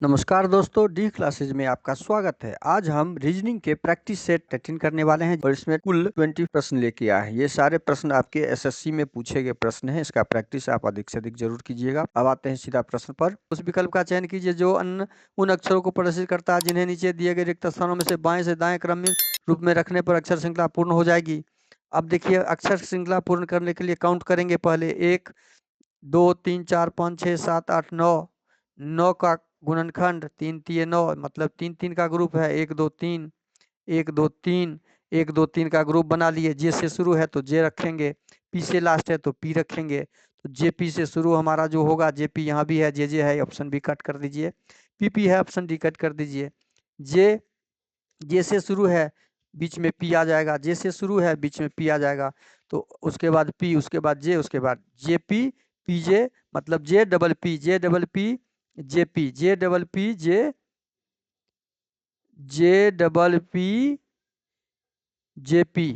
नमस्कार दोस्तों, D classes में आपका स्वागत है। आज हम रीजनिंग के प्रैक्टिस सेट 13 करने वाले हैं और इसमें कुल 20 प्रश्न लेके आए हैं। ये सारे प्रश्न आपके एसएससी में पूछे गए प्रश्न हैं। इसका प्रैक्टिस आप अधिक से अधिक जरूर कीजिएगा। अब आते हैं सीधा प्रश्न पर। उस विकल्प का चयन कीजिए जो उन अक्षरों को प्रदर्शित करता है जिन्हें नीचे दिए गए रिक्त स्थानों में से बाएं से दाएं क्रम में रूप में रखने पर अक्षर श्रृंखला पूर्ण हो जाएगी। अब देखिए, अक्षर श्रृंखला पूर्ण करने के लिए काउंट करेंगे। पहले 1 2 3 4 5 6 7 8 9 9 का गुणनखंड 3 3 9, मतलब 3 3 का ग्रुप है। 1 2 3 1 2 3 1 2 3 का ग्रुप बना लिए। जे से शुरू है तो जे रखेंगे, पी से लास्ट है तो पी रखेंगे। तो जे पी से शुरू हमारा जो होगा, जे पी यहाँ भी है, जे है, ऑप्शन बी कट कर दीजिए। पी पी है, ऑप्शन डी कट कर दीजिए। जे जे से शुरू है, बीच में पी आ जाएगा। जे से शुरू है, बीच में पी आ जाएगा। तो उसके बाद पी, उसके बाद जे, उसके बाद जे पी पी जे, मतलब J double P J double P J P J double P J double P J P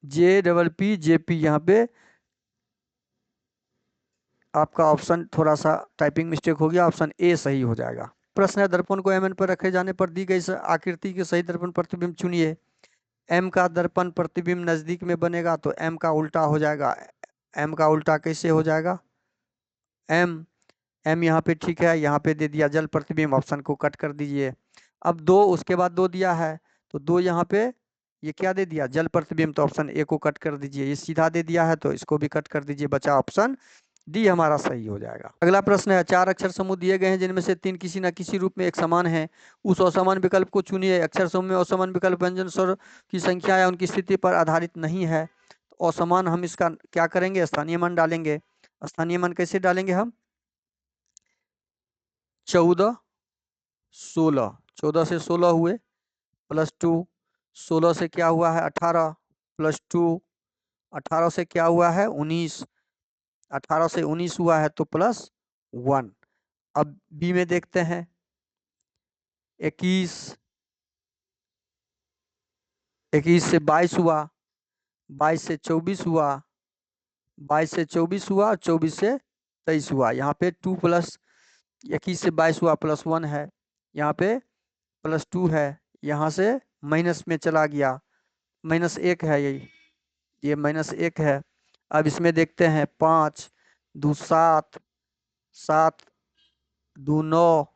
J double P J P. यहाँ पे आपका ऑप्शन थोड़ा सा टाइपिंग मिस्टेक हो गया, ऑप्शन ए सही हो जाएगा। प्रश्न है, दर्पण को एम एन पर रखे जाने पर दी गई आकृति के सही दर्पण प्रतिबिंब चुनिए। एम का दर्पण प्रतिबिंब नजदीक में बनेगा तो एम का उल्टा हो जाएगा। एम का उल्टा कैसे हो जाएगा? एम एम यहाँ पे ठीक है, यहाँ पे दे दिया जल प्रतिबिंब, ऑप्शन को कट कर दीजिए। अब दो, उसके बाद दो दिया है तो दो यहाँ पे ये क्या दे दिया? जल प्रतिबिंब, तो ऑप्शन ए को कट कर दीजिए। ये सीधा दे दिया है तो इसको भी कट कर दीजिए, बचा ऑप्शन डी हमारा सही हो जाएगा। अगला प्रश्न है, चार अक्षर समूह दिए गए हैं जिनमें से तीन किसी न किसी रूप में एक समान है। उस असमान विकल्प को चुनिए। अक्षर समूह में असमान विकल्प व्यंजन स्वर की संख्या या उनकी स्थिति पर आधारित नहीं है। तो असमान, हम इसका क्या करेंगे? स्थानीय मान डालेंगे। स्थानीय मान कैसे डालेंगे हम? 14 16, 14 से 16 हुए +2, 16 से क्या हुआ है? 18 +2, 18 से क्या हुआ है? 19, 18 से 19 हुआ है तो +1। अब बी में देखते हैं, 21, 21 से 22 हुआ, 22 से 24 हुआ, 22 से 24 हुआ, 24 से 23 हुआ। यहाँ पे 2 प्लस 21 से 22 हुआ +1 है, यहाँ पे +2 है, यहाँ से माइनस में चला गया, -1 है। ये -1 है। अब इसमें देखते हैं, 5 2 7, 7 2 9,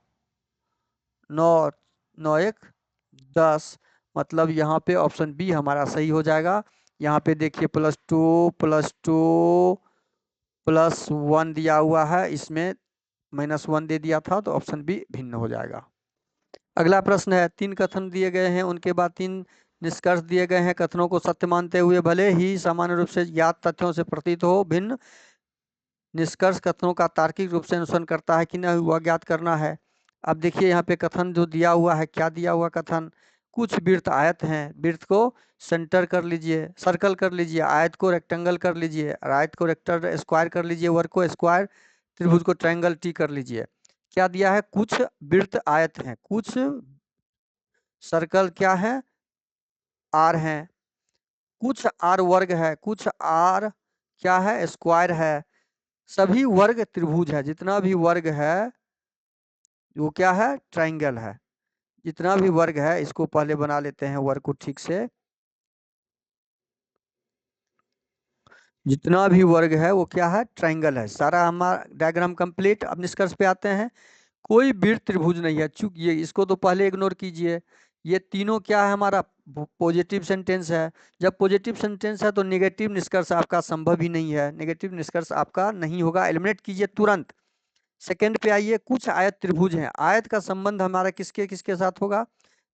9 9 1 10, मतलब यहाँ पे ऑप्शन बी हमारा सही हो जाएगा। यहाँ पे देखिए +2 +2 +1 दिया हुआ है, इसमें -1 दे दिया था तो ऑप्शन बी भिन्न हो जाएगा। अगला प्रश्न है, तीन कथन दिए गए हैं, उनके बाद तीन निष्कर्ष दिए गए हैं। कथनों को सत्य मानते हुए भले ही सामान्य रूप से ज्ञात तथ्यों से प्रतीत हो, भिन्न निष्कर्ष कथनों का तार्किक रूप से अनुसरण करता है कि नहीं, वह ज्ञात करना है। अब देखिए यहाँ पे कथन जो दिया हुआ है, क्या दिया हुआ कथन? कुछ वृत्त आयत हैं, वृत्त को सेंटर कर लीजिए, सर्कल कर लीजिए, आयत को रेक्टेंगल कर लीजिए, आयत को रेक्टर स्क्वायर कर लीजिए, वर्ग को स्क्वायर, त्रिभुज को ट्रायंगल टी कर लीजिए। क्या दिया है? कुछ वृत्त आयत हैं, कुछ सर्कल क्या है? आर है, कुछ आर वर्ग है, कुछ आर क्या है? स्क्वायर है। सभी वर्ग त्रिभुज है, जितना भी वर्ग है वो क्या है? ट्रायंगल है। जितना भी वर्ग है, इसको पहले बना लेते हैं वर्ग को ठीक से। जितना भी वर्ग है वो क्या है? ट्रायंगल है। सारा हमारा डायग्राम कंप्लीट। अब निष्कर्ष पे आते हैं। कोई वृत्त त्रिभुज नहीं है, चूक ये, इसको तो पहले इग्नोर कीजिए। ये तीनों क्या है? हमारा पॉजिटिव सेंटेंस है। जब पॉजिटिव सेंटेंस है तो नेगेटिव निष्कर्ष आपका संभव ही नहीं है, नेगेटिव निष्कर्ष आपका नहीं होगा, एलिमिनेट कीजिए तुरंत। सेकंड पे आइए, कुछ आयत त्रिभुज हैं। आयत का संबंध हमारा किसके किसके साथ होगा?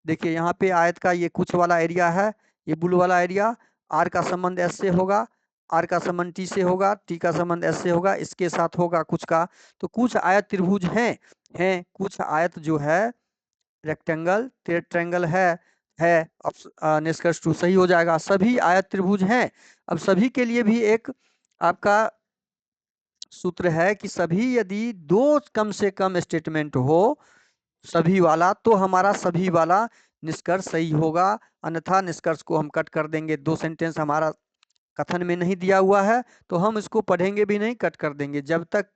देखिए यहाँ पे आयत का ये कुछ वाला एरिया है, ये ब्लू वाला एरिया, आर का संबंध एस से होगा, आर का संबंध टी से होगा, टी का संबंध एस से होगा, इसके साथ होगा कुछ का। तो कुछ आयत त्रिभुज हैं कुछ आयत जो है रेक्टेंगल ट्रायंगल है। अब निष्कर्ष 2 सही हो जाएगा। सभी आयत त्रिभुज हैं। अब सभी के लिए भी एक आपका सूत्र है कि सभी, यदि दो कम से कम स्टेटमेंट हो सभी वाला, तो हमारा सभी वाला निष्कर्ष सही होगा, अन्यथा निष्कर्ष को हम कट कर देंगे। दो सेंटेंस हमारा कथन में नहीं दिया हुआ है तो हम इसको पढ़ेंगे भी नहीं, कट कर देंगे। जब तक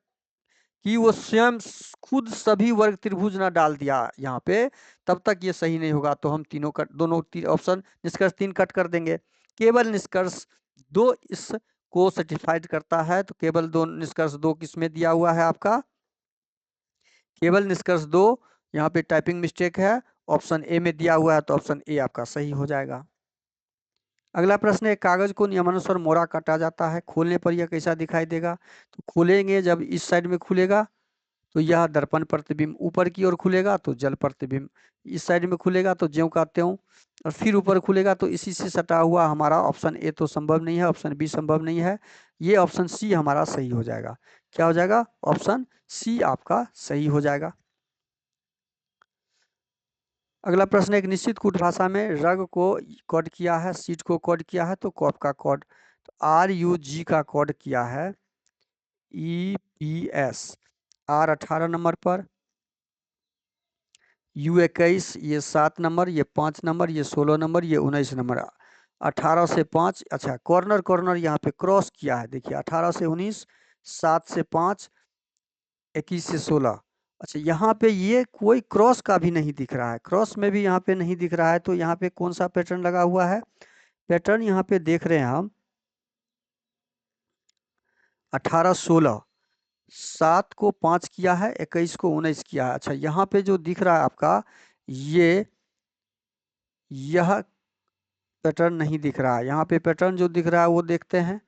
कि वो स्वयं खुद सभी वर्ग त्रिभुज ना डाल दिया यहाँ पे, तब तक ये सही नहीं होगा। तो हम तीनों कट, दोनों ऑप्शन निष्कर्ष 3 कट कर देंगे। केवल निष्कर्ष 2 इस को सर्टिफाइड करता है। तो केवल दो निष्कर्ष 2 किसमें दिया हुआ है आपका? केवल निष्कर्ष 2 यहाँ पे टाइपिंग मिस्टेक है, ऑप्शन ए में दिया हुआ है, तो ऑप्शन ए आपका सही हो जाएगा। अगला प्रश्न है, कागज को नियमानुसार मोड़ा काटा जाता है, खोलने पर यह कैसा दिखाई देगा? तो खोलेंगे जब इस साइड में खुलेगा तो यह दर्पण प्रतिबिंब, ऊपर की ओर खुलेगा तो जल प्रतिबिंब, इस साइड में खुलेगा तो ज्यों का त्यों, और फिर ऊपर खुलेगा तो इसी से सटा हुआ। हमारा ऑप्शन ए तो संभव नहीं है, ऑप्शन बी संभव नहीं है, ये ऑप्शन सी हमारा सही हो जाएगा। क्या हो जाएगा? ऑप्शन सी आपका सही हो जाएगा। अगला प्रश्न, एक निश्चित कूट भाषा में रग को कोड किया है, सीट को कोड किया है, तो कॉप का कोड, तो आर यू जी का कोड किया है E P S, R 18 number पर, यू 21, ये 7 नंबर, ये 5 नंबर, ये 16 नंबर, ये 19 नंबर, 18 से 5। अच्छा, कॉर्नर कॉर्नर यहाँ पे क्रॉस किया है, देखिए 18 से 19, 7 से 5, 21 से 16। अच्छा, यहाँ पे ये कोई क्रॉस का भी नहीं दिख रहा है, क्रॉस में भी यहाँ पे नहीं दिख रहा है, तो यहाँ पे कौन सा पैटर्न लगा हुआ है? पैटर्न यहाँ पे देख रहे हैं हम 18 16, 7 को 5 किया है, 21 को 19 किया है। अच्छा, यहाँ पे जो दिख रहा है आपका, यह पैटर्न नहीं दिख रहा है। यहाँ पे पैटर्न जो दिख रहा है वो देखते हैं।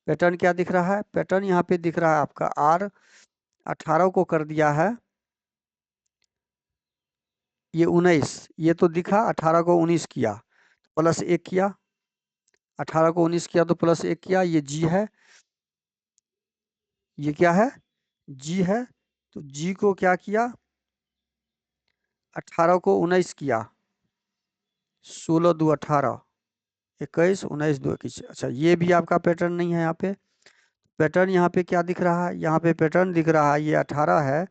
पैटर्न क्या दिख रहा है? पैटर्न यहाँ पे दिख रहा है आपका आर 18 को कर दिया है, ये 19, ये तो दिखा, 18 को 19 किया, प्लस 1 किया, 18 को 19 किया तो प्लस 1 किया, ये जी है, ये क्या है? जी है। तो जी को क्या किया? 18 को 19 किया, 16 दो 18, 21 19 2 21। अच्छा, ये भी आपका पैटर्न नहीं है। यहाँ पे पैटर्न, यहाँ पे क्या दिख रहा है? यहाँ पे पैटर्न दिख रहा है, ये 18 है,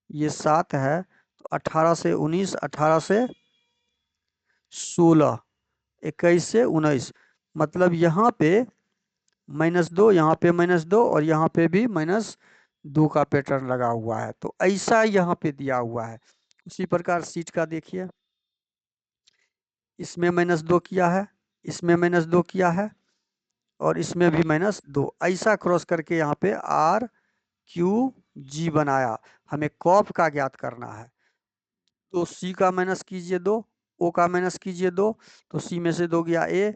ये 7 है, तो 18 से 19, 18 से 16, 21 से 19, मतलब यहाँ पे -2, यहाँ पे -2, और यहाँ पे भी -2 का पैटर्न लगा हुआ है। तो ऐसा यहाँ पे दिया हुआ है। उसी प्रकार सीट का देखिए, इसमें -2 किया है, इसमें -2 किया है, और इसमें भी -2, ऐसा क्रॉस करके यहाँ पे आर क्यू जी बनाया। हमें कॉप का ज्ञात करना है, तो सी का माइनस कीजिए 2, ओ का माइनस कीजिए 2, तो सी में से 2 गया ए,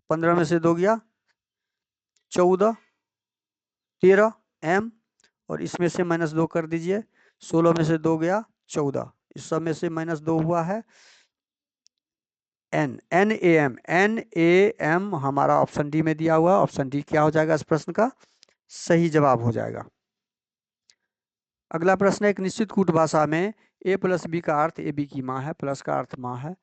15 में से 2 गया 14, 13 एम, और इसमें से -2 कर दीजिए, 16 में से 2 गया 14, इस सब में से -2 हुआ है N, N A M, N A M हमारा ऑप्शन डी में दिया हुआ। ऑप्शन डी क्या हो जाएगा इस प्रश्न का? सही जवाब हो जाएगा। अगला प्रश्न है, एक निश्चित कूट भाषा में a प्लस बी का अर्थ ए बी की माँ है, प्लस का अर्थ माँ है,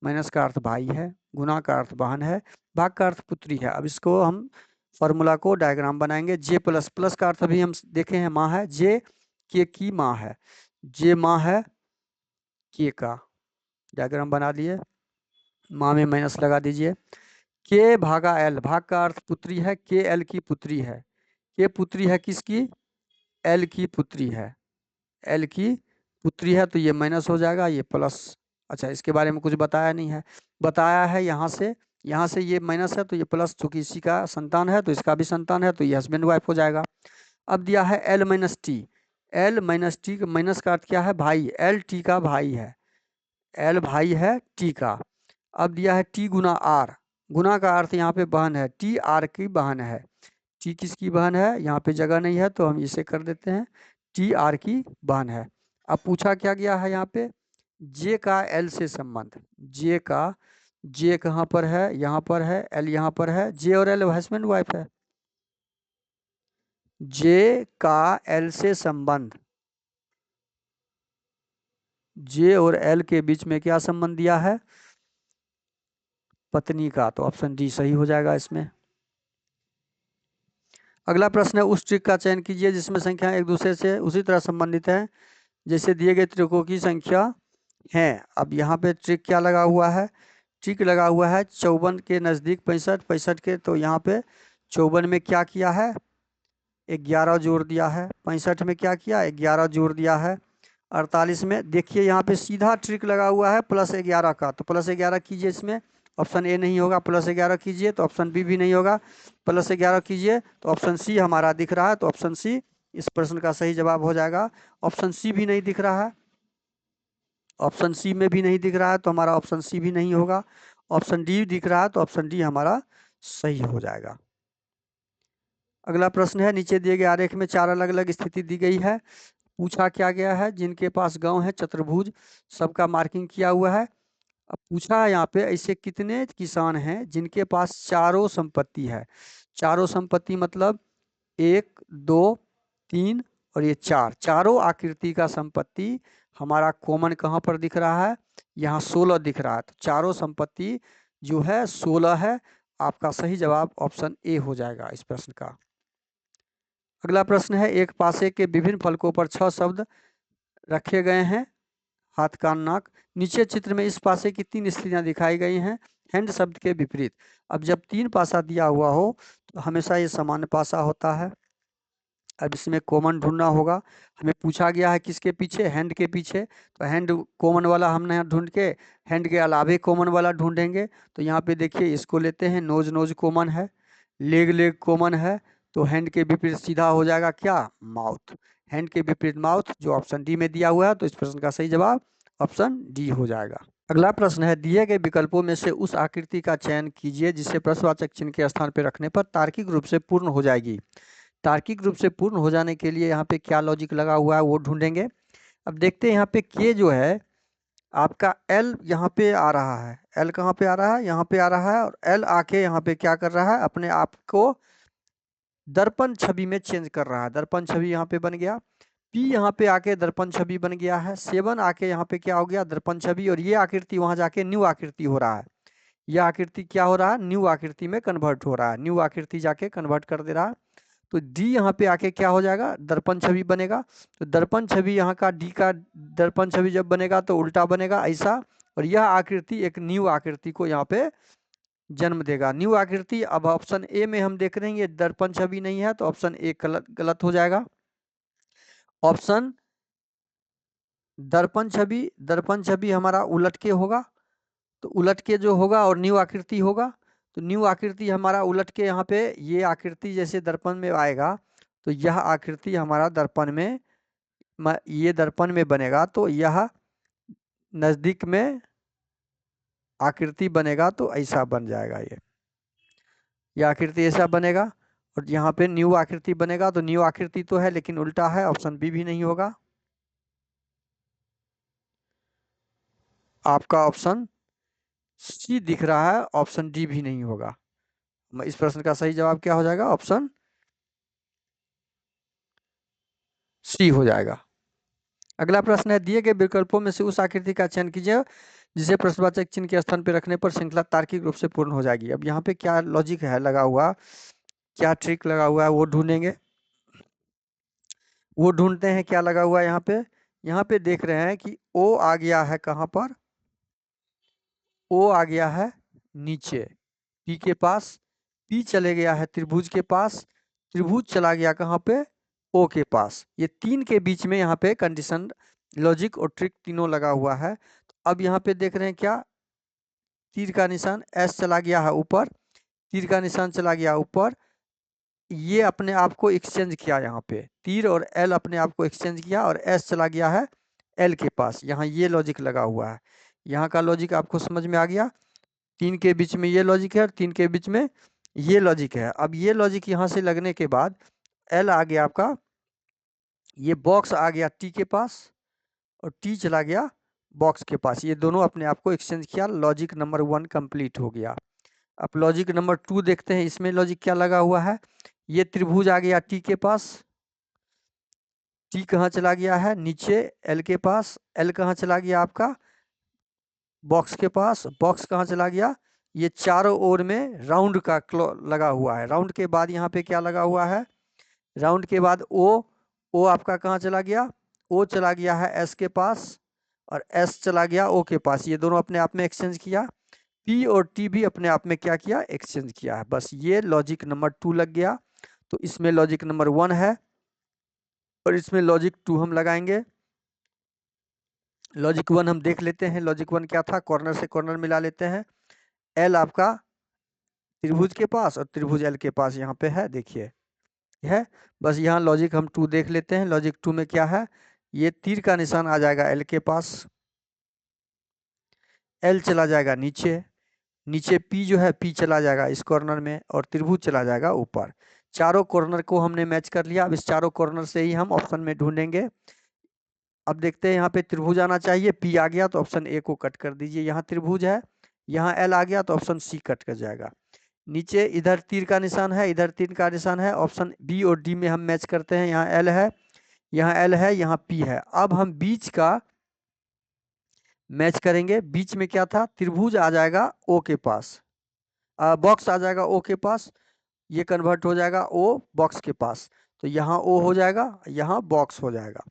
माइनस का अर्थ भाई है, गुना का अर्थ बहन है, भाग का अर्थ पुत्री है। अब इसको हम फॉर्मूला को डायग्राम बनाएंगे। जे प्लस, प्लस का अर्थ अभी हम देखे हैं माँ है, जे के की माँ है, जे माँ है के का, डायग्राम बना दिए, माँ में माइनस लगा दीजिए। के भागा एल, भाग का अर्थ पुत्री है, के एल की पुत्री है, के पुत्री है किसकी? एल की पुत्री है, एल की पुत्री है, तो ये माइनस हो जाएगा, ये प्लस। अच्छा, इसके बारे में कुछ बताया नहीं है, बताया है यहाँ से ये माइनस है तो ये प्लस, चूंकि इसी का संतान है तो इसका भी संतान है, तो ये हस्बैंड वाइफ हो जाएगा। अब दिया है L minus T, L minus T, minus का अर्थ क्या है? भाई, एल टी का भाई है, एल भाई है टी का। अब दिया है टी गुना आर, गुना का अर्थ यहाँ पे बहन है, टी आर की बहन है, टी किसकी बहन है? यहाँ पे जगह नहीं है तो हम इसे कर देते हैं, टी आर की बहन है। अब पूछा क्या गया है यहाँ पे? जे का एल से संबंध, जे का, जे कहाँ पर है? यहाँ पर है, एल यहाँ पर है, जे और एल हस्बैंड वाइफ है, जे का एल से संबंध, जे और एल के बीच में क्या संबंध दिया है? पत्नी का, तो ऑप्शन डी सही हो जाएगा इसमें। अगला प्रश्न है, उस ट्रिक का चयन कीजिए जिसमें संख्या एक दूसरे से उसी तरह संबंधित है जैसे दिए गए त्रिकों की संख्या है। अब यहाँ पे ट्रिक क्या लगा हुआ है? ट्रिक लगा हुआ है 54 के नज़दीक 65, 65 के, तो यहाँ पे 54 में क्या किया है? 11 जोड़ दिया है। 65 में क्या किया, 11 जोड़ दिया है। 48 में देखिए यहाँ पे सीधा ट्रिक लगा हुआ है +11 का, तो +11 कीजिए। इसमें ऑप्शन ए नहीं होगा, +11 कीजिए तो ऑप्शन बी भी नहीं होगा। +11 कीजिए तो ऑप्शन सी हमारा दिख रहा है, तो ऑप्शन सी इस प्रश्न का सही जवाब हो जाएगा। ऑप्शन सी भी नहीं दिख रहा है, ऑप्शन सी में भी नहीं दिख रहा है, तो हमारा ऑप्शन सी भी नहीं होगा। ऑप्शन डी दिख रहा है, तो ऑप्शन डी हमारा सही हो जाएगा। अगला प्रश्न है, नीचे दिए गए आरेख में 4 अलग अलग स्थिति दी गई है। पूछा क्या गया है, जिनके पास गांव है चतुर्भुज, सबका मार्किंग किया हुआ है। अब पूछा है यहाँ पे ऐसे कितने किसान हैं जिनके पास चारों संपत्ति है। चारों संपत्ति मतलब 1 2 3 और ये 4, चारों आकृति का संपत्ति हमारा कॉमन कहाँ पर दिख रहा है, यहाँ 16 दिख रहा है। तो चारों संपत्ति जो है 16 है। आपका सही जवाब ऑप्शन ए हो जाएगा इस प्रश्न का। अगला प्रश्न है, एक पासे के विभिन्न फलकों पर 6 शब्द रखे गए हैं, हाथ कान नाक। नीचे चित्र में इस पासे की 3 स्त्रियां दिखाई गई हैं, हैंड शब्द के विपरीत। अब जब 3 पासा दिया हुआ हो तो हमेशा ये सामान्य पासा होता है। अब इसमें कॉमन ढूंढना होगा। हमें पूछा गया है किसके पीछे, हैंड के पीछे, तो हैंड कॉमन वाला हमने यहाँ ढूंढ के हैंड के अलावे कॉमन वाला ढूंढेंगे। तो यहाँ पे देखिए इसको लेते हैं, नोज नोज कॉमन है, लेग लेग कॉमन है, तो हैंड के विपरीत सीधा हो जाएगा क्या, माउथ। हैंड के विपरीत माउथ, जो ऑप्शन डी में दिया हुआ है, तो इस प्रश्न का सही जवाब ऑप्शन डी हो जाएगा। अगला प्रश्न है, दिए गए विकल्पों में से उस आकृति का चयन कीजिए जिसे प्रश्नवाचक चिन्ह के स्थान पर रखने पर तार्किक रूप से पूर्ण हो जाएगी। तार्किक रूप से पूर्ण हो जाने के लिए यहाँ पे क्या लॉजिक लगा हुआ है वो ढूंढेंगे। अब देखते हैं यहाँ पे के जो है आपका एल यहाँ पे आ रहा है, एल कहाँ पे आ रहा है, यहाँ पे आ रहा है, और एल आके यहाँ पे क्या कर रहा है, अपने आप को दर्पण छवि में चेंज कर रहा है। दर्पण छवि यहाँ पे बन गया। पी यहाँ पे आके दर्पण छवि बन गया है। 7 आके यहाँ पे क्या हो गया, दर्पण छवि, और ये आकृति वहां जाके न्यू आकृति हो रहा है। यह आकृति क्या हो रहा है, न्यू आकृति में कन्वर्ट हो रहा है, न्यू आकृति जाके कन्वर्ट कर दे रहा है। तो डी यहाँ पे आके क्या हो जाएगा, दर्पण छवि बनेगा। तो दर्पण छवि यहाँ का डी का दर्पण छवि जब बनेगा तो उल्टा बनेगा ऐसा, और यह आकृति एक न्यू आकृति को यहाँ पे जन्म देगा। न्यू आकृति, अब ऑप्शन ए में हम देख रहे हैं ये दर्पण छवि नहीं है, तो ऑप्शन ए गलत हो जाएगा। ऑप्शन दर्पण छवि हमारा उलट के होगा, तो उलट के जो होगा और न्यू आकृति होगा, तो न्यू आकृति हमारा उलट के यहाँ पे ये आकृति जैसे दर्पण में आएगा, तो यह आकृति हमारा दर्पण में, ये दर्पण में बनेगा, तो यह नजदीक में आकृति बनेगा, तो ऐसा बन जाएगा। ये आकृति ऐसा बनेगा, और यहाँ पे न्यू आकृति बनेगा, तो न्यू आकृति तो है लेकिन उल्टा है, ऑप्शन बी भी नहीं होगा। आपका ऑप्शन सी दिख रहा है, ऑप्शन डी भी नहीं होगा। इस प्रश्न का सही जवाब क्या हो जाएगा, ऑप्शन सी हो जाएगा। अगला प्रश्न है, दिए गए विकल्पों में से उस आकृति का चयन कीजिए जिसे प्रश्नवाचक चिन्ह के स्थान पर रखने पर श्रृंखला तार्किक रूप से पूर्ण हो जाएगी। अब यहाँ पे क्या लॉजिक है लगा हुआ, क्या ट्रिक लगा हुआ है वो ढूंढेंगे, वो ढूंढते हैं क्या लगा हुआ है यहाँ पे। यहाँ पे देख रहे हैं कि ओ आ गया है कहाँ पर, ओ आ गया है नीचे पी के पास, पी चले गया है त्रिभुज के पास, त्रिभुज चला गया कहाँ पे, ओ के पास। ये 3 के बीच में यहाँ पे कंडीशन, लॉजिक और ट्रिक तीनों लगा हुआ है। तो अब यहाँ पे देख रहे हैं क्या, तीर का निशान एस चला गया है ऊपर, तीर का निशान चला गया ऊपर, ये अपने आप को एक्सचेंज किया, यहाँ पे तीर और एल अपने आप को एक्सचेंज किया, और एस चला गया है एल के पास। यहाँ ये लॉजिक लगा हुआ है। यहाँ का लॉजिक आपको समझ में आ गया, 3 के बीच में ये लॉजिक है और 3 के बीच में ये लॉजिक है। अब ये लॉजिक यहाँ से लगने के बाद एल आ गया आपका, ये बॉक्स आ गया टी के पास, और टी चला गया बॉक्स के पास, ये दोनों अपने आप को एक्सचेंज किया। लॉजिक नंबर 1 कंप्लीट हो गया। अब लॉजिक नंबर 2 देखते हैं, इसमें लॉजिक क्या लगा हुआ है। ये त्रिभुज आ गया टी के पास, टी कहाँ चला गया है नीचे एल के पास, एल कहाँ चला गया आपका बॉक्स के पास, बॉक्स कहाँ चला गया, ये चारों ओर में राउंड का लगा हुआ है। राउंड के बाद यहाँ पे क्या लगा हुआ है, राउंड के बाद ओ आपका कहाँ चला गया, ओ चला गया है एस के पास, और एस चला गया ओ के पास। ये दोनों अपने आप में एक्सचेंज किया। पी और टी भी अपने आप में क्या किया, एक्सचेंज किया है। बस ये लॉजिक नंबर 2 लग गया। तो इसमें लॉजिक नंबर 1 है और इसमें लॉजिक 2 हम लगाएंगे। लॉजिक 1 हम देख लेते हैं। लॉजिक 1 क्या था, कॉर्नर से कॉर्नर मिला लेते हैं। एल आपका त्रिभुज के पास और त्रिभुज एल के पास यहाँ पे है, देखिए है। बस यहाँ लॉजिक हम 2 देख लेते हैं। लॉजिक 2 में क्या है, ये तीर का निशान आ जाएगा एल के पास, एल चला जाएगा नीचे, नीचे पी जो है पी चला जाएगा इस कॉर्नर में और त्रिभुज चला जाएगा ऊपर। चारों कॉर्नर को हमने मैच कर लिया। अब इस चारों कॉर्नर से ही हम ऑप्शन में ढूंढेंगे। अब देखते हैं यहाँ पे त्रिभुज आना चाहिए, पी आ गया तो ऑप्शन ए को कट कर दीजिए। यहाँ त्रिभुज है, यहाँ एल आ गया तो ऑप्शन सी कट कर जाएगा। नीचे इधर तीर का निशान है, इधर तीर का निशान है, ऑप्शन बी और डी में हम मैच करते हैं। यहाँ एल है, यहाँ एल है, यहाँ पी है। अब हम बीच का मैच करेंगे। बीच में क्या था, त्रिभुज आ जाएगा ओ के पास, बॉक्स आ जाएगा ओ के पास, ये कन्वर्ट हो जाएगा ओ बॉक्स के पास। तो यहाँ ओ हो जाएगा, यहाँ बॉक्स हो जाएगा।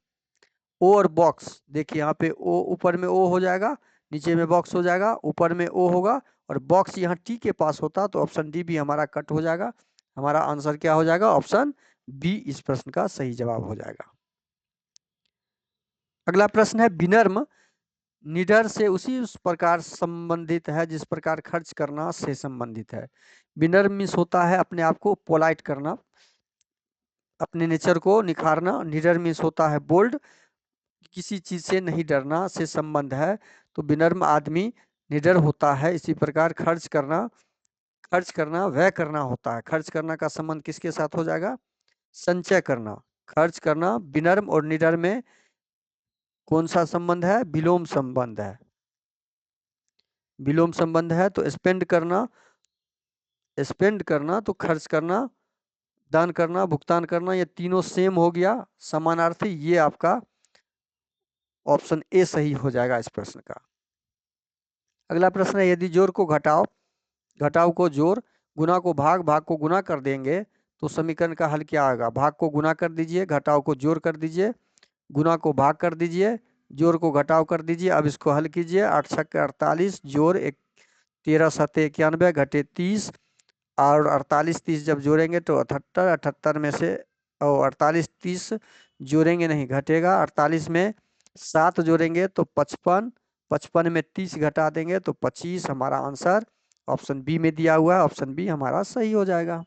ओ और बॉक्स देखिए, यहाँ पे ओ ऊपर में ओ हो जाएगा, नीचे में बॉक्स हो जाएगा, ऊपर में ओ होगा और बॉक्स यहाँ टी के पास होता तो ऑप्शन डी भी हमारा कट हो जाएगा। हमारा आंसर क्या हो जाएगा, ऑप्शन बी इस प्रश्न का सही जवाब हो जाएगा। अगला प्रश्न है, विनम्र निडर से उसी उस प्रकार संबंधित है जिस प्रकार खर्च करना से संबंधित है। विनम्र मीन्स होता है अपने आप को पोलाइट करना, अपने नेचर को निखारना। निडर मीन्स होता है बोल्ड, किसी चीज से नहीं डरना से संबंध है। तो विनम्र आदमी निडर होता है। इसी प्रकार खर्च करना व्यय करना होता है। खर्च करना का संबंध किसके साथ हो जाएगा, संचय करना। खर्च करना विनम्र और निडर में कौन सा संबंध है, विलोम संबंध है। विलोम संबंध है तो स्पेंड करना तो खर्च करना, दान करना, भुगतान करना, ये तीनों सेम हो गया, समानार्थी। ये आपका ऑप्शन ए सही हो जाएगा इस प्रश्न का। अगला प्रश्न है, यदि जोड़ को घटाओ, घटाव को जोड़, गुणा को भाग, भाग को गुणा कर देंगे तो समीकरण का हल क्या आएगा। भाग को गुणा कर दीजिए, घटाव को जोड़ कर दीजिए, गुणा को भाग कर दीजिए, जोड़ को घटाव कर दीजिए। अब इसको हल कीजिए। 8 छक्के 48, जोड़ 13 सत्ते 91 घटे 30 और 48 30 जब जोड़ेंगे तो 78, 78 में से और 48 30 जोड़ेंगे नहीं, घटेगा। 48 में 7 जोड़ेंगे तो 55, 55 में 30 घटा देंगे तो 25। हमारा आंसर ऑप्शन बी में दिया हुआ है, ऑप्शन बी हमारा सही हो जाएगा।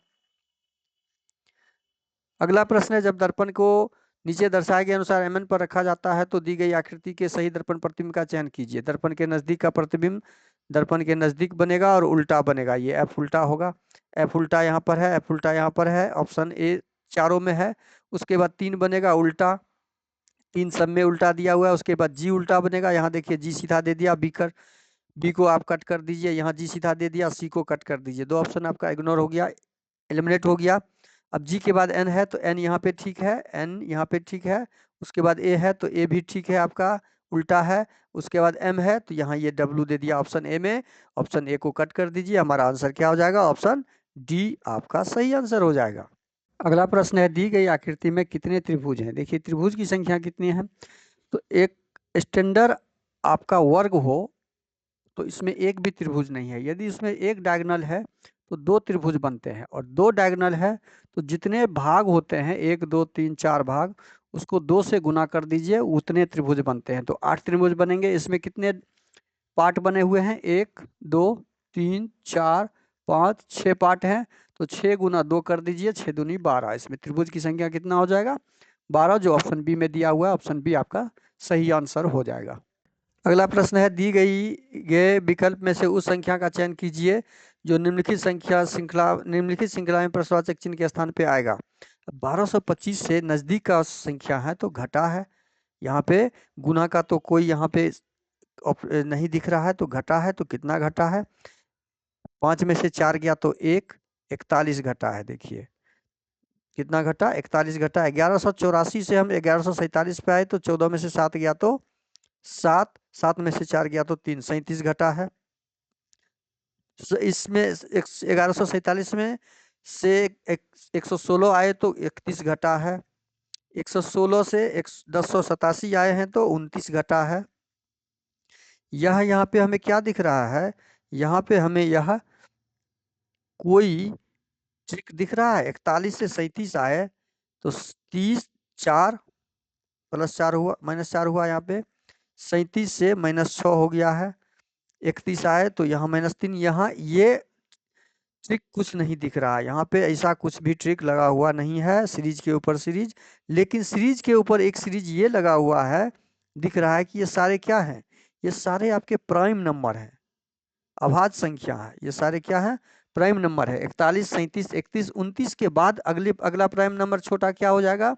अगला प्रश्न है, जब दर्पण को नीचे दर्शाए गए अनुसार एमएन पर रखा जाता है तो दी गई आकृति के सही दर्पण प्रतिबिंब का चयन कीजिए। दर्पण के नजदीक का प्रतिबिंब दर्पण के नजदीक बनेगा और उल्टा बनेगा, ये एफ उल्टा होगा। एफ उल्टा यहाँ पर है, एफ उल्टा यहाँ पर है, ऑप्शन ए चारों में है। उसके बाद 3 बनेगा उल्टा, 3 सब में उल्टा दिया हुआ है। उसके बाद जी उल्टा बनेगा, यहाँ देखिए जी सीधा दे दिया, बी को आप कट कर दीजिए, यहाँ जी सीधा दे दिया, सी को कट कर दीजिए। 2 ऑप्शन आपका इग्नोर हो गया, एलिमिनेट हो गया। अब जी के बाद एन है तो एन यहाँ पे ठीक है, एन यहाँ पे ठीक है। उसके बाद ए है तो ए भी ठीक है, आपका उल्टा है। उसके बाद एम है तो यहाँ ये डब्ल्यू दे दिया ऑप्शन ए में, ऑप्शन ए को कट कर दीजिए। हमारा आंसर क्या हो जाएगा, ऑप्शन डी आपका सही आंसर हो जाएगा। अगला प्रश्न है, दी गई आकृति में कितने त्रिभुज हैं। देखिए त्रिभुज की संख्या कितनी है, तो एक स्टैंडर्ड आपका वर्ग हो तो इसमें एक भी त्रिभुज नहीं है। यदि इसमें एक डायगोनल है तो 2 त्रिभुज बनते हैं, और 2 डायगोनल है तो जितने भाग होते हैं 1 2 3 4 भाग, उसको 2 से गुना कर दीजिए, उतने त्रिभुज बनते हैं। तो 8 त्रिभुज बनेंगे। इसमें कितने पार्ट बने हुए हैं, 1 2 3 4 5 6 पार्ट हैं। तो 6 गुना 2 कर दीजिए, 6 दूनी 12। इसमें त्रिभुज की संख्या कितना हो जाएगा, 12, जो ऑप्शन बी में दिया हुआ है, ऑप्शन बी आपका सही आंसर हो जाएगा। अगला प्रश्न है, दी गए विकल्प में से उस संख्या का चयन कीजिए जो निम्नलिखित श्रृंखला में प्रश्नवाचक चिन्ह के स्थान पे आएगा। 1225 से नजदीक का संख्या है तो घटा है, यहाँ पे गुना का तो कोई यहाँ पे नहीं दिख रहा है तो घटा है। तो कितना घटा है, 5 में से 4 गया तो 1, 41 घटा है। देखिए कितना घटा, 41 घटा। 1184 से हम 1147 पे आए तो 14 में से 7 गया तो 7, 7 में से 4 गया तो 3, 37 घटा है। इसमें 1147 में से 116 आए तो 31 घटा है। 116 से 1087 आए हैं तो 29 घटा है। यह यहाँ पे हमें क्या दिख रहा है, यहाँ पे हमें यह कोई ट्रिक दिख रहा है। 41 से 37 आए तो 30 4 प्लस 4 हुआ माइनस 4 हुआ यहाँ पे। 37 से -6 हो गया है। 31 आए तो यहाँ -3। यहाँ ये ट्रिक कुछ नहीं दिख रहा है, यहाँ पे ऐसा कुछ भी ट्रिक लगा हुआ नहीं है सीरीज के ऊपर सीरीज। लेकिन सीरीज के ऊपर एक सीरीज ये लगा हुआ है, दिख रहा है कि ये सारे क्या हैं, ये सारे आपके प्राइम नंबर हैं, अभाज्य संख्या है। ये सारे क्या है, प्राइम नंबर है। 41 37 31 29 के बाद अगला प्राइम नंबर छोटा क्या हो जाएगा,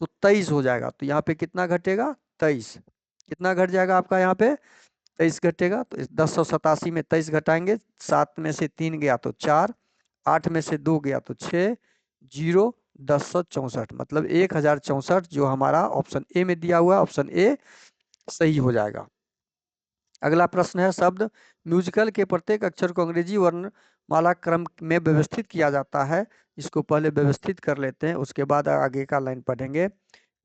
तो 23 हो जाएगा। तो यहाँ पे कितना घटेगा, 23। कितना घट जाएगा आपका यहाँ पे, 23 घटेगा। तो 1087 में 23 घटाएंगे, 7 में से 3 गया तो 4, 8 में से 2 गया तो 6, 0 1064, मतलब 1064 जो हमारा ऑप्शन ए में दिया हुआ है, ऑप्शन ए सही हो जाएगा। अगला प्रश्न है, शब्द म्यूजिकल के प्रत्येक अक्षर को अंग्रेजी वर्णमाला क्रम में व्यवस्थित किया जाता है। इसको पहले व्यवस्थित कर लेते हैं, उसके बाद आगे का लाइन पढ़ेंगे।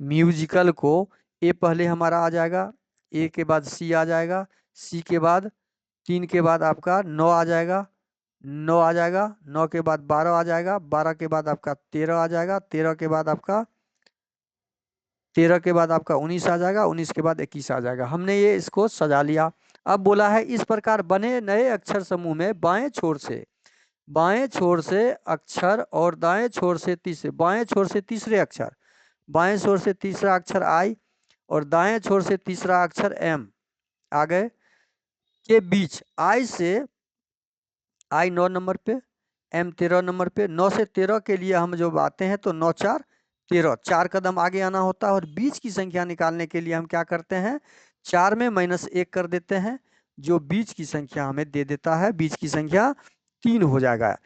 म्यूजिकल को ए पहले हमारा आ जाएगा, ए के बाद सी आ जाएगा, सी के बाद 3 के बाद आपका 9 आ जाएगा, 9 आ जाएगा, 9 के बाद 12 आ जाएगा, 12 के बाद आपका 13 आ जाएगा, 13 के बाद आपका 19 आ जाएगा, 19 के बाद 21 आ जाएगा। हमने ये इसको सजा लिया। अब बोला है इस प्रकार बने नए अक्षर समूह में बाएं छोर से अक्षर और दाएं छोर से तीसरे अक्षर, बाएं छोर से तीसरा अक्षर आई और दाएं छोर से तीसरा अक्षर एम आ गए के बीच, आई 9 नंबर पे, एम 13 नंबर पे। 9 से 13 के लिए हम जो आते हैं तो 9 4 13, 4 कदम आगे आना होता है। और बीच की संख्या निकालने के लिए हम क्या करते हैं, 4 में -1 कर देते हैं, जो बीच की संख्या हमें दे देता है, बीच की संख्या 3 हो जाएगा।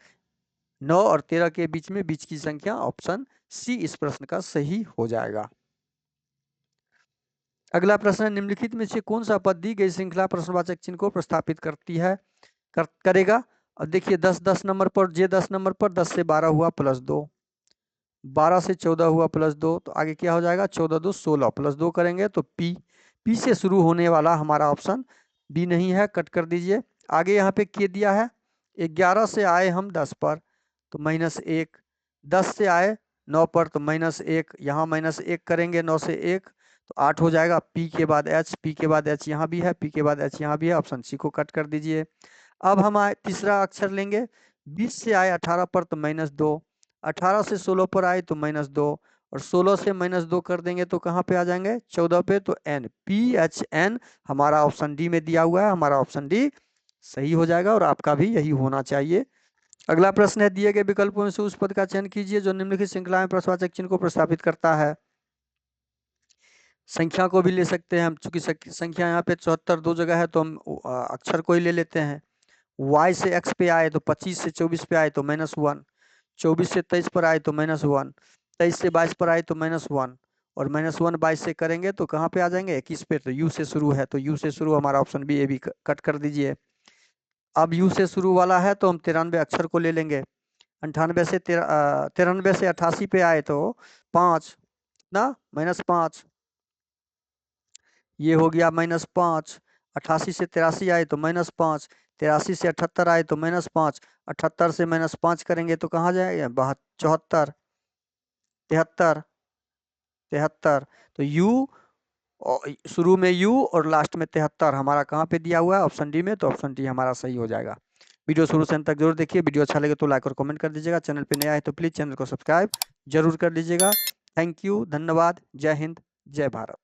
9 और 13 के बीच में बीच की संख्या ऑप्शन सी इस प्रश्न का सही हो जाएगा। अगला प्रश्न, निम्नलिखित में से कौन सा पद दी गई श्रृंखला प्रश्नवाचक चिन्ह को प्रस्थापित करती है, करेगा। और देखिए 10 नंबर पर, जे 10 नंबर पर 10 से 12 हुआ +2, 12 से 14 हुआ +2, तो आगे क्या हो जाएगा, 14 2 16 +2 करेंगे तो पी से शुरू होने वाला हमारा ऑप्शन बी नहीं है, कट कर दीजिए। आगे यहाँ पे के दिया है, 11 से आए हम 10 पर तो -1, 10 से आए 9 पर तो -1, यहाँ -1 करेंगे 9 से 1 तो 8 हो जाएगा। पी के बाद एच यहाँ भी है, पी के बाद एच यहाँ भी है, ऑप्शन सी को कट कर दीजिए। अब हम आए तीसरा अक्षर लेंगे, 20 से आए 18 पर तो -2, 18 से 16 पर आए तो -2 और 16 से -2 कर देंगे तो कहाँ पे आ जाएंगे, 14 पे। तो एन, PHN हमारा ऑप्शन डी में दिया हुआ है, हमारा ऑप्शन डी सही हो जाएगा और आपका भी यही होना चाहिए। अगला प्रश्न है, दिए गए विकल्पों में से उस पद का चयन कीजिए जो निम्नलिखित श्रृंखला में प्रश्नवाचक चिन्ह को प्रस्तावित करता है। संख्या को भी ले सकते हैं हम, चूंकि संख्या यहाँ पे 74 दो जगह है तो हम अक्षर को ही ले लेते हैं। y से x पे आए तो 25 से 24 पे आए तो -1, 24 से 23 पर आए तो -1, 23 से 22 पर आए तो -1 और -1 22 से करेंगे तो कहाँ पे आ जाएंगे, 21 पे। तो u से शुरू है तो u से शुरू हमारा ऑप्शन बी, ए भी कट कर दीजिए। अब u से शुरू वाला है तो हम 93 अक्षर को ले लेंगे। 93 से 88 पे आए तो 5 ना, -5, ये हो गया -5। 88 से 83 आए तो -5, 83 से 78 आए तो -5, 78 से -5 करेंगे तो कहाँ जाएगा, 74, 73, 73। तो u शुरू में u और लास्ट में 73 हमारा कहाँ पे दिया हुआ है, ऑप्शन डी में। तो ऑप्शन डी हमारा सही हो जाएगा। वीडियो शुरू से अंत तक जरूर देखिए, वीडियो अच्छा लगे तो लाइक और कमेंट कर दीजिएगा, चैनल पे नया है तो प्लीज चैनल को सब्सक्राइब जरूर कर लीजिएगा। थैंक यू, धन्यवाद, जय हिंद, जय भारत।